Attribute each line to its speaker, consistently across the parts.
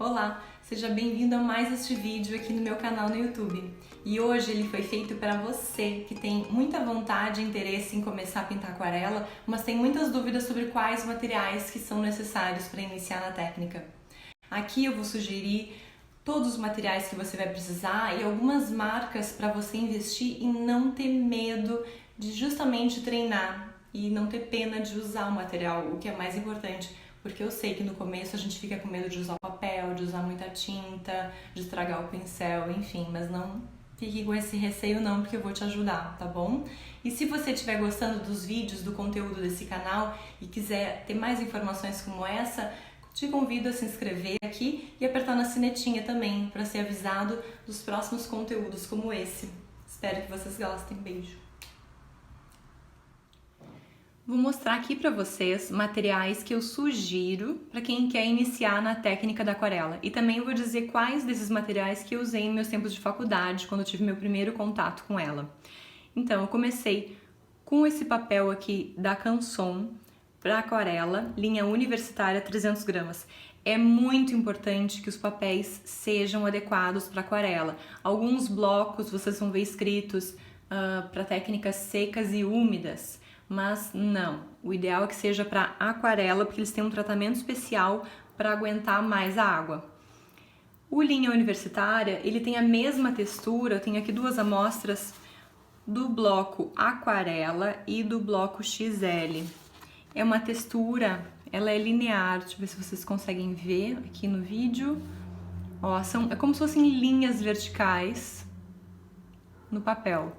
Speaker 1: Olá, seja bem-vindo a mais este vídeo aqui no meu canal no YouTube. E hoje ele foi feito para você que tem muita vontade e interesse em começar a pintar aquarela, mas tem muitas dúvidas sobre quais materiais que são necessários para iniciar na técnica. Aqui eu vou sugerir todos os materiais que você vai precisar e algumas marcas para você investir e não ter medo de justamente treinar e não ter pena de usar o material, o que é mais importante. Porque eu sei que no começo a gente fica com medo de usar o papel, de usar muita tinta, de estragar o pincel, enfim, mas não fique com esse receio não, porque eu vou te ajudar, tá bom? E se você estiver gostando dos vídeos, do conteúdo desse canal e quiser ter mais informações como essa, te convido a se inscrever aqui e apertar na sinetinha também, para ser avisado dos próximos conteúdos como esse. Espero que vocês gostem. Beijo! Vou mostrar aqui para vocês materiais que eu sugiro para quem quer iniciar na técnica da aquarela. E também eu vou dizer quais desses materiais que eu usei em meus tempos de faculdade, quando eu tive meu primeiro contato com ela. Então, eu comecei com esse papel aqui da Canson para aquarela, linha universitária 300 gramas. É muito importante que os papéis sejam adequados para aquarela. Alguns blocos vocês vão ver escritos para técnicas secas e úmidas. Mas não, o ideal é que seja para aquarela, porque eles têm um tratamento especial para aguentar mais a água. O linha universitária, ele tem a mesma textura, eu tenho aqui duas amostras do bloco aquarela e do bloco XL. É uma textura, ela é linear, deixa eu ver se vocês conseguem ver aqui no vídeo. Ó, é como se fossem linhas verticais no papel.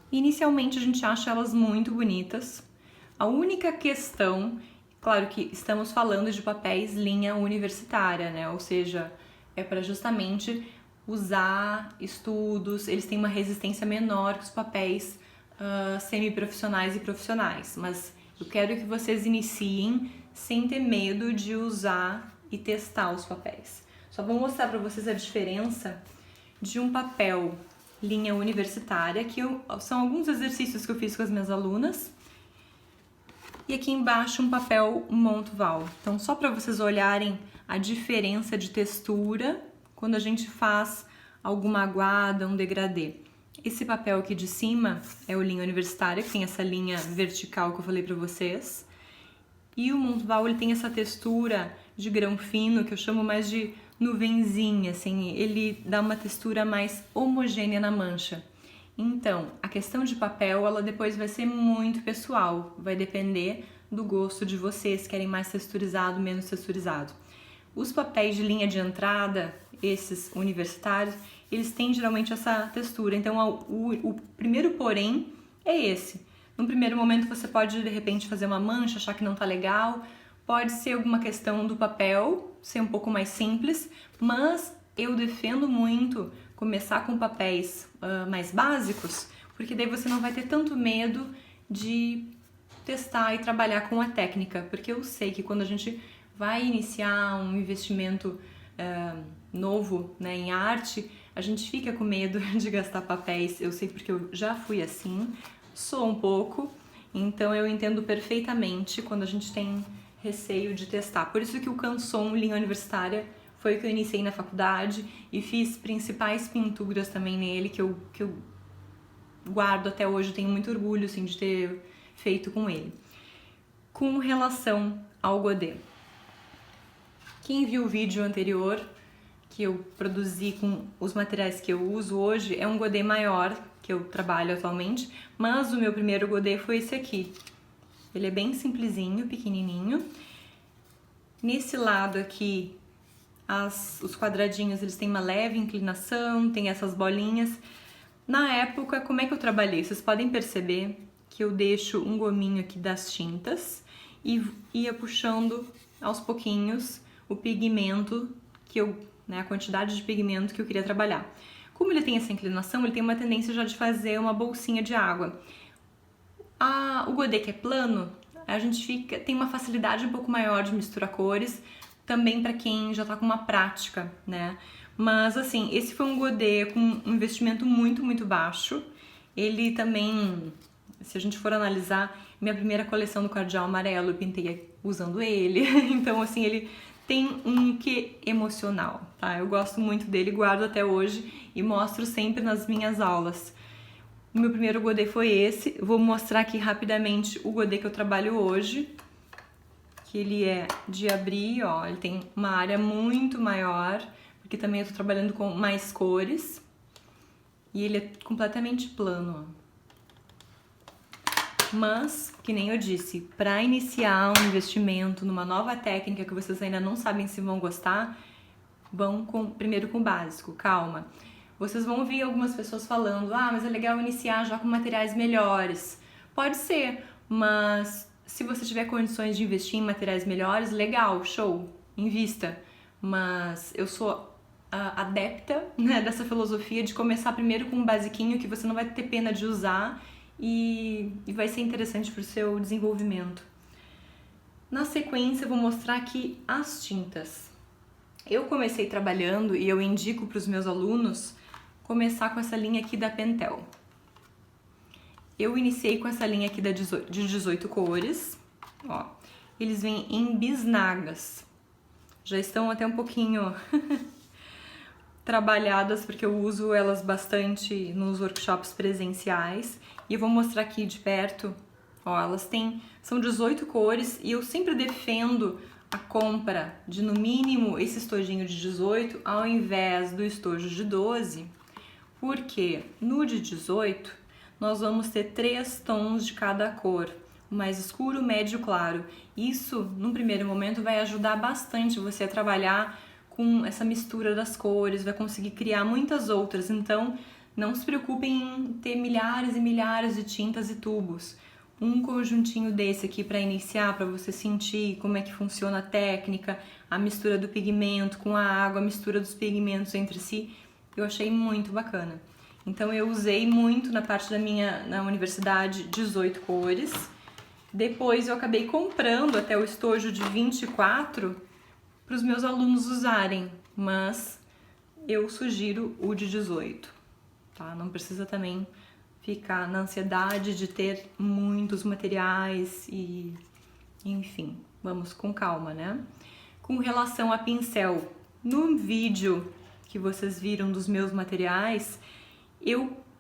Speaker 1: Inicialmente a gente acha elas muito bonitas. A única questão, claro que estamos falando de papéis linha universitária, né? Ou seja, é para justamente usar estudos, eles têm uma resistência menor que os papéis semiprofissionais e profissionais. Mas eu quero que vocês iniciem sem ter medo de usar e testar os papéis. Só vou mostrar para vocês a diferença de um papel linha universitária, que são alguns exercícios que eu fiz com as minhas alunas. E aqui embaixo um papel Montval. Então, só para vocês olharem a diferença de textura quando a gente faz alguma aguada, um degradê. Esse papel aqui de cima é o linha universitária, que tem essa linha vertical que eu falei para vocês. E o Montval, ele tem essa textura de grão fino, que eu chamo mais de nuvenzinha, assim, ele dá uma textura mais homogênea na mancha. Então, a questão de papel, ela depois vai ser muito pessoal, vai depender do gosto de vocês, querem mais texturizado, menos texturizado. Os papéis de linha de entrada, esses universitários, eles têm geralmente essa textura, então o primeiro porém é esse. No primeiro momento você pode, de repente, fazer uma mancha, achar que não tá legal. Pode ser alguma questão do papel, ser um pouco mais simples, mas eu defendo muito começar com papéis mais básicos, porque daí você não vai ter tanto medo de testar e trabalhar com a técnica, porque eu sei que quando a gente vai iniciar um investimento novo, né, em arte, a gente fica com medo de gastar papéis. Eu sei porque eu já fui assim, sou um pouco, então eu entendo perfeitamente quando a gente tem receio de testar. Por isso que o Canson linha universitária foi o que eu iniciei na faculdade e fiz principais pinturas também nele que eu guardo até hoje, tenho muito orgulho assim, de ter feito com ele. Com relação ao godê, quem viu o vídeo anterior que eu produzi com os materiais que eu uso hoje, é um godê maior que eu trabalho atualmente, mas o meu primeiro godê foi esse aqui. Ele é bem simplesinho, pequenininho. Nesse lado aqui, os quadradinhos, eles têm uma leve inclinação, tem essas bolinhas. Na época, como é que eu trabalhei? Vocês podem perceber que eu deixo um gominho aqui das tintas e ia puxando aos pouquinhos o pigmento a quantidade de pigmento que eu queria trabalhar. Como ele tem essa inclinação, ele tem uma tendência já de fazer uma bolsinha de água. O godê que é plano, a gente tem uma facilidade um pouco maior de misturar cores, também para quem já tá com uma prática, né? Mas assim, esse foi um godê com um investimento muito, muito baixo. Ele também, se a gente for analisar, minha primeira coleção do Cardeal Amarelo eu pintei usando ele. Então assim, ele tem um quê emocional, tá? Eu gosto muito dele, guardo até hoje e mostro sempre nas minhas aulas. O meu primeiro godê foi esse. Vou mostrar aqui rapidamente o godê que eu trabalho hoje, que ele é de abrir, ó, ele tem uma área muito maior, porque também eu tô trabalhando com mais cores, e ele é completamente plano, ó. Mas, que nem eu disse, para iniciar um investimento numa nova técnica que vocês ainda não sabem se vão gostar, vão primeiro com o básico, calma. Vocês vão ouvir algumas pessoas falando, mas é legal iniciar já com materiais melhores. Pode ser, mas se você tiver condições de investir em materiais melhores, legal, show, invista. Mas eu sou adepta, né, dessa filosofia de começar primeiro com um basiquinho que você não vai ter pena de usar e vai ser interessante para o seu desenvolvimento. Na sequência, eu vou mostrar aqui as tintas. Eu comecei trabalhando e eu indico para os meus alunos começar com essa linha aqui da Pentel. Eu iniciei com essa linha aqui de 18 cores, ó. Eles vêm em bisnagas. Já estão até um pouquinho trabalhadas, porque eu uso elas bastante nos workshops presenciais. E eu vou mostrar aqui de perto, ó, são 18 cores e eu sempre defendo a compra de no mínimo esse estojinho de 18 ao invés do estojo de 12, porque no de 18 nós vamos ter 3 tons de cada cor, o mais escuro, médio e claro. Isso, num primeiro momento, vai ajudar bastante você a trabalhar com essa mistura das cores, vai conseguir criar muitas outras, então não se preocupem em ter milhares e milhares de tintas e tubos. Um conjuntinho desse aqui para iniciar, para você sentir como é que funciona a técnica, a mistura do pigmento com a água, a mistura dos pigmentos entre si, eu achei muito bacana. Então eu usei muito na parte na universidade 18 cores. Depois eu acabei comprando até o estojo de 24 para os meus alunos usarem, mas eu sugiro o de 18. Tá? Não precisa também ficar na ansiedade de ter muitos materiais e, enfim, vamos com calma, né? Com relação a pincel, no vídeo que vocês viram dos meus materiais,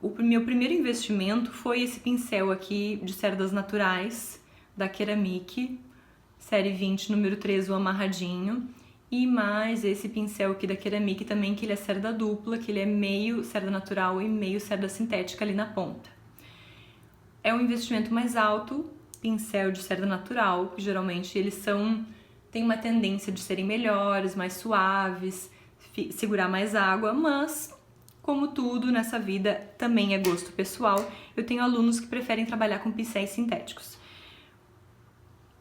Speaker 1: o meu primeiro investimento foi esse pincel aqui de cerdas naturais da Ceramic, série 20, número 3, o amarradinho. E mais esse pincel aqui da Ceramic também, que ele é cerda dupla, que ele é meio cerda natural e meio cerda sintética ali na ponta. É um investimento mais alto, pincel de cerda natural, que geralmente eles têm uma tendência de serem melhores, mais suaves, segurar mais água, mas como tudo nessa vida também é gosto pessoal. Eu tenho alunos que preferem trabalhar com pincéis sintéticos.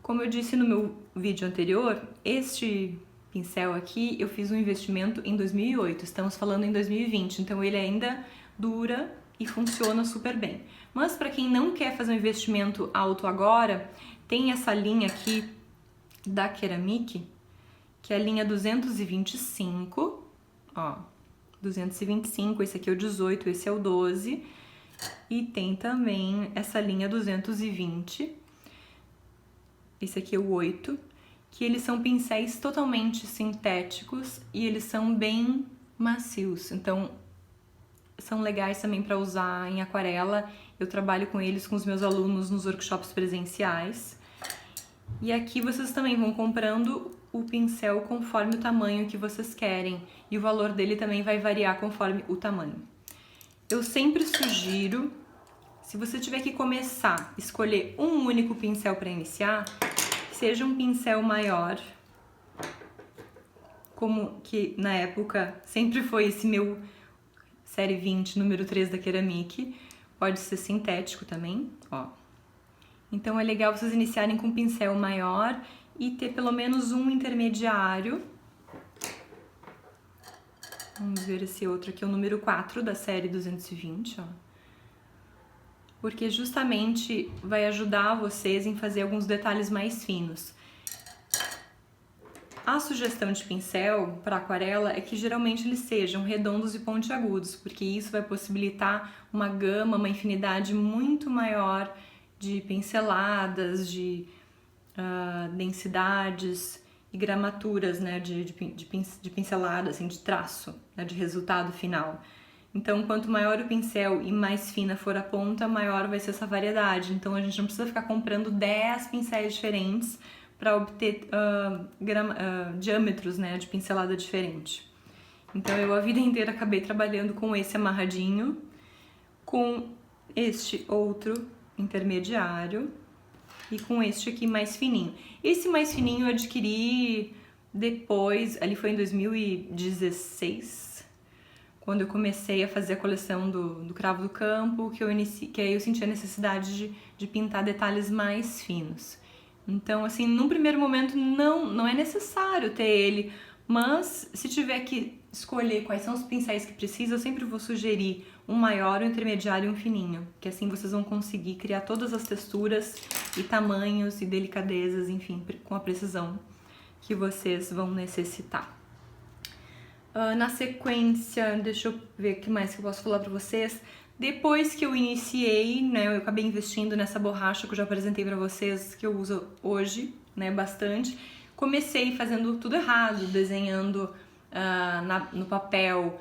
Speaker 1: Como eu disse no meu vídeo anterior, este pincel aqui, eu fiz um investimento em 2008, estamos falando em 2020, então ele ainda dura e funciona super bem. Mas para quem não quer fazer um investimento alto agora, tem essa linha aqui da Ceramic, que é a linha 225, ó, 225, esse aqui é o 18, esse é o 12, e tem também essa linha 220, esse aqui é o 8, que eles são pincéis totalmente sintéticos e eles são bem macios, então são legais também para usar em aquarela. Eu trabalho com eles com os meus alunos nos workshops presenciais. E aqui vocês também vão comprando o pincel conforme o tamanho que vocês querem, e o valor dele também vai variar conforme o tamanho. Eu sempre sugiro, se você tiver que começar, escolher um único pincel para iniciar, seja um pincel maior, como que na época sempre foi esse meu série 20, número 3 da Ceramic, pode ser sintético também, ó. Então é legal vocês iniciarem com um pincel maior e ter pelo menos um intermediário. Vamos ver esse outro aqui, é o número 4 da série 220, ó. Porque justamente vai ajudar vocês em fazer alguns detalhes mais finos. A sugestão de pincel para aquarela é que geralmente eles sejam redondos e pontiagudos, porque isso vai possibilitar uma gama, uma infinidade muito maior de pinceladas, de densidades, e gramaturas, né, de pincelada, assim, de traço, né, de resultado final. Então, quanto maior o pincel e mais fina for a ponta, maior vai ser essa variedade. Então, a gente não precisa ficar comprando 10 pincéis diferentes para obter diâmetros, né, de pincelada diferente. Então, eu a vida inteira acabei trabalhando com esse amarradinho, com este outro intermediário e com este aqui mais fininho. Esse mais fininho eu adquiri depois, ali foi em 2016, quando eu comecei a fazer a coleção do Cravo do Campo, que aí eu senti a necessidade de pintar detalhes mais finos. Então, assim, num primeiro momento não é necessário ter ele, mas se tiver que escolher quais são os pincéis que precisa, eu sempre vou sugerir um maior, um intermediário e um fininho, que assim vocês vão conseguir criar todas as texturas e tamanhos e delicadezas, enfim, com a precisão que vocês vão necessitar. Na sequência, deixa eu ver o que mais que eu posso falar pra vocês. Depois que eu iniciei, né, eu acabei investindo nessa borracha que eu já apresentei pra vocês, que eu uso hoje, né, bastante. Comecei fazendo tudo errado, desenhando no papel,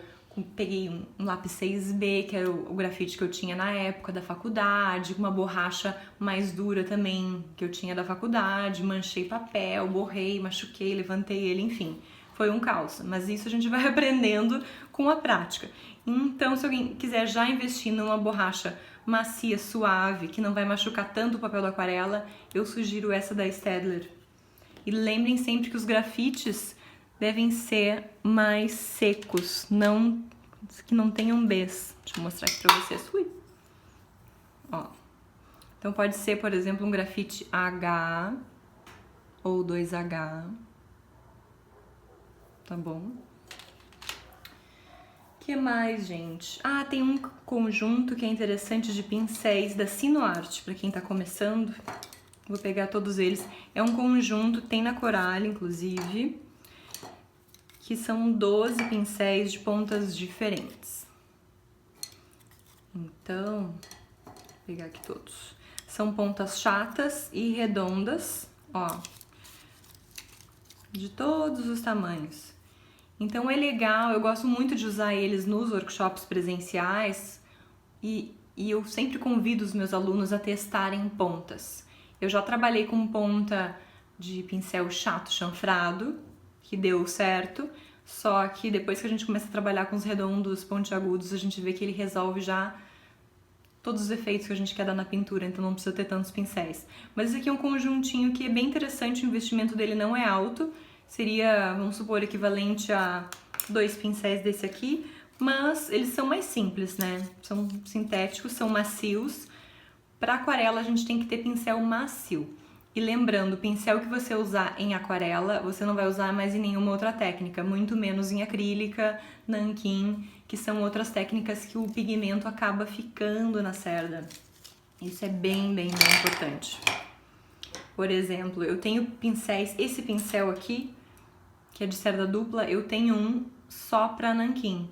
Speaker 1: peguei um lápis 6B, que era o grafite que eu tinha na época da faculdade, uma borracha mais dura também, que eu tinha da faculdade, manchei papel, borrei, machuquei, levantei ele, enfim. Foi um caos, mas isso a gente vai aprendendo com a prática. Então, se alguém quiser já investir numa borracha macia, suave, que não vai machucar tanto o papel da aquarela, eu sugiro essa da Staedtler. E lembrem sempre que os grafites devem ser mais secos, que não tenham Bs. Deixa eu mostrar aqui pra vocês. Ui. Ó. Então pode ser, por exemplo, um grafite H ou 2H. Tá bom? O que mais, gente? Tem um conjunto que é interessante de pincéis da Sinuarte, pra quem tá começando. Vou pegar todos eles. É um conjunto, tem na Coralie, inclusive, que são 12 pincéis de pontas diferentes. Então, vou pegar aqui todos. São pontas chatas e redondas, ó, de todos os tamanhos. Então é legal, eu gosto muito de usar eles nos workshops presenciais e eu sempre convido os meus alunos a testarem pontas. Eu já trabalhei com ponta de pincel chato chanfrado, que deu certo, só que depois que a gente começa a trabalhar com os redondos pontiagudos, a gente vê que ele resolve já todos os efeitos que a gente quer dar na pintura, então não precisa ter tantos pincéis. Mas esse aqui é um conjuntinho que é bem interessante, o investimento dele não é alto, seria, vamos supor, equivalente a 2 pincéis desse aqui, mas eles são mais simples, né? São sintéticos, são macios. Para aquarela a gente tem que ter pincel macio. E lembrando, o pincel que você usar em aquarela, você não vai usar mais em nenhuma outra técnica, muito menos em acrílica, nanquim, que são outras técnicas que o pigmento acaba ficando na cerda. Isso é bem, bem, bem importante. Por exemplo, eu tenho pincéis, esse pincel aqui, que é de cerda dupla, eu tenho um só para nanquim,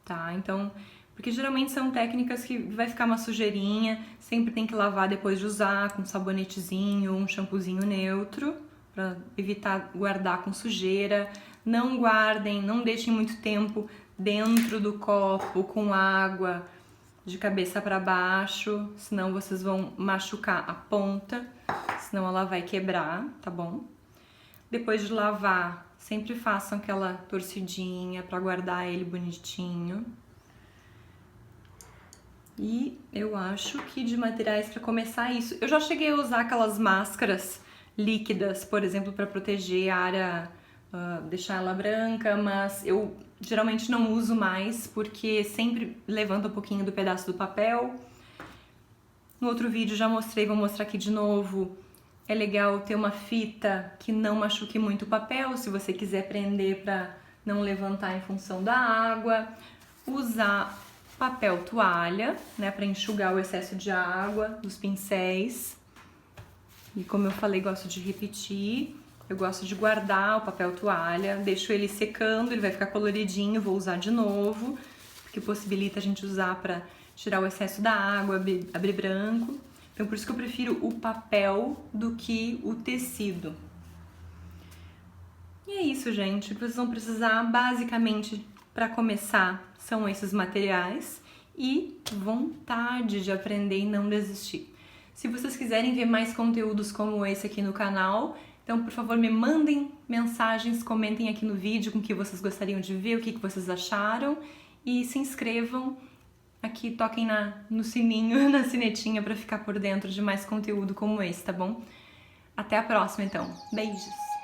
Speaker 1: tá? Então, porque geralmente são técnicas que vai ficar uma sujeirinha, sempre tem que lavar depois de usar, com um sabonetezinho, um shampoozinho neutro, para evitar guardar com sujeira. Não guardem, não deixem muito tempo dentro do copo com água de cabeça para baixo, senão vocês vão machucar a ponta, senão ela vai quebrar, tá bom? Depois de lavar, sempre façam aquela torcidinha para guardar ele bonitinho. E eu acho que de materiais para começar isso, eu já cheguei a usar aquelas máscaras líquidas, por exemplo, para proteger a área, deixar ela branca, mas eu geralmente não uso mais porque sempre levanta um pouquinho do pedaço do papel. No outro vídeo já mostrei, vou mostrar aqui de novo. É legal ter uma fita que não machuque muito o papel, se você quiser prender para não levantar em função da água. Usar papel toalha, né, para enxugar o excesso de água dos pincéis. E como eu falei, gosto de repetir. Eu gosto de guardar o papel toalha, deixo ele secando, ele vai ficar coloridinho, vou usar de novo, porque possibilita a gente usar para tirar o excesso da água, abrir branco. Então por isso que eu prefiro o papel do que o tecido. E é isso, gente. O que vocês vão precisar, basicamente, para começar, são esses materiais e vontade de aprender e não desistir. Se vocês quiserem ver mais conteúdos como esse aqui no canal, então, por favor, me mandem mensagens, comentem aqui no vídeo com o que vocês gostariam de ver, o que vocês acharam e se inscrevam aqui, toquem no sininho, na sinetinha para ficar por dentro de mais conteúdo como esse, tá bom? Até a próxima, então. Beijos!